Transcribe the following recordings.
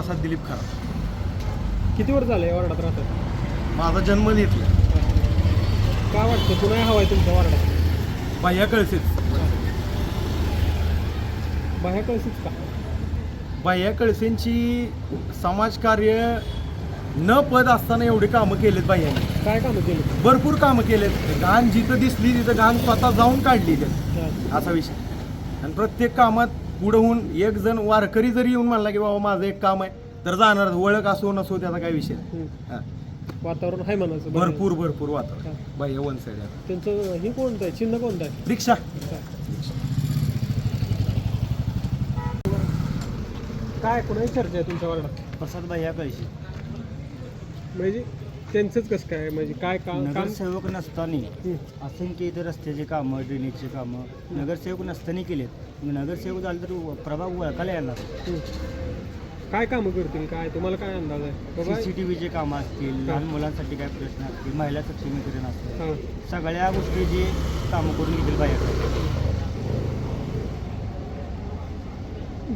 प्रसाद दिलीप खरा. किती वर्ष झालं या वार्डात राहतात? माझा जन्म घेतला. काय वाटतं कुणा हवा आहे तुमच्या वार्डात? बाह्या कळसेच. बाह्या कळशीच का? बाह्या कळसेंची समाजकार्य न पद असताना एवढी कामं केलेत बाह्यांनी. काय कामं केली? भरपूर कामं केलेत. घाण जिथं दिसली तिथं घाण स्वतः जाऊन काढली त्यात, असा विषय. आणि प्रत्येक कामात पुढं होऊन एक जण वारकरी जरी येऊन म्हणला की बाबा माझं एक काम आहे तर जाणार, ओळख असो नसो त्याचा काय विषय नाही. हां. वातावरण आहे म्हणायचं. भरपूर वातावरण बाह्य वन साईड आहे. त्यांचं हे कोणतं आहे, चिन्ह कोणतं आहे? रिक्षा. काय कोणाची चर्चा आहे तुमच्या वार्डात? प्रसाद बाह्या कळशी. म्हणजे त्यांचंच कसं काय, म्हणजे काय काम? नगरसेवक नसताना असंख्य इतर रस्त्याचे कामं, ड्रेनेजचे कामं नगरसेवक नसताना केलेत. नगरसेवक झालं तर प्रभाग ओळखायला येणार. काय कामं करतील, काय तुम्हाला काय अंदाज आहे? CCTVचे कामं असतील, लहान मुलांसाठी काय प्रश्न असतील, महिला सक्षमीकरण असतील, हां. सगळ्या गोष्टी जे कामं करून घेतील बाह्या.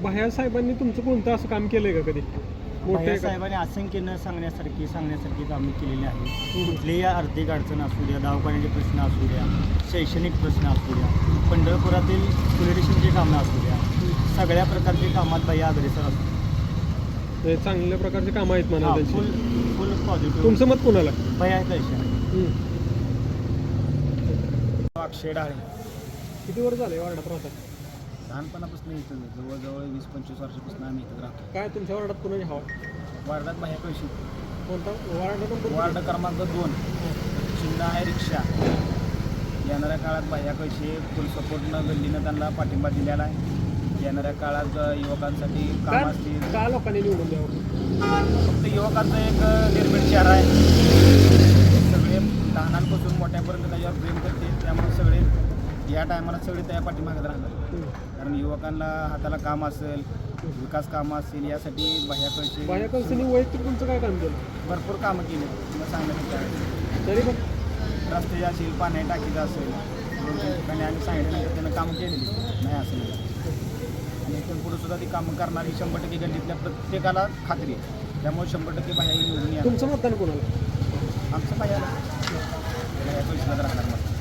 बाह्या साहेबांनी तुमचं कोणतं असं काम केलंय का कधी? बाह्या साहेबांनी असंख्य न सांगण्यासारखी कामं केलेली आहेत. कुठलीही आर्थिक अडचण असू द्या, दवाखान्याचे प्रश्न असू द्या, शैक्षणिक प्रश्न असू द्या, पंढरपुरातील पोलिटिशियनची कामं असू द्या, सगळ्या प्रकारचे कामात बाह्या अग्रेसर असतात. चांगल्या प्रकारचे कामं आहेत म्हणा त्यांची. फुल पॉझिटिव्ह. तुमचं मत कोणाला? बाह्या कळशी. अक्षय डाळे. किती वर्ष झाले वार्डात राहतात? लहानपणापासून इथं जवळजवळ 20-25 वर्षापासून आम्ही इथं राहतो. काय तुमच्या वार्डात कोणाची हवा? वार्डात बाह्या कळशी. कोणता वार्ड नंबर? वार्ड क्रमांक 2. चिन्ह आहे रिक्षा. येणाऱ्या काळात बाह्या कळशी फुल सपोर्टनं गल्लीनं त्यांना पाठिंबा दिलेला आहे. येणाऱ्या काळात युवकांसाठी काम असतील. का लोकांनी निवडून द्यावं? फक्त युवकांचं एक निर्भीड चेहरा आहे. सगळे लहानांपासून मोठ्यापर्यंत त्याच्यावर प्रेम करते. त्यामुळे सगळे या टायमाला सगळे त्या पाठीमागत राहणार. कारण युवकांना हाताला काम असेल, विकास कामं असतील, यासाठी बाह्या कळशीने वैयक्तिक तुमचं काय काम केलं? भरपूर कामं केली. तुम्हाला सांगण्यात तरी पण रस्ते असेल, पाणी टाकीचं असेल, 2-3 ठिकाणी आम्ही सांगितलं त्यानं कामं केलेली नाही असं नाही. आणि इथून पुढे सुद्धा ती कामं करणारी 100% गल्लीतल्या प्रत्येकाला खात्री आहे. त्यामुळे 100% बाह्या निवडून या. तुमचं मतदान कोणाला? आमचं बाह्याला कळशीला राहणार मग.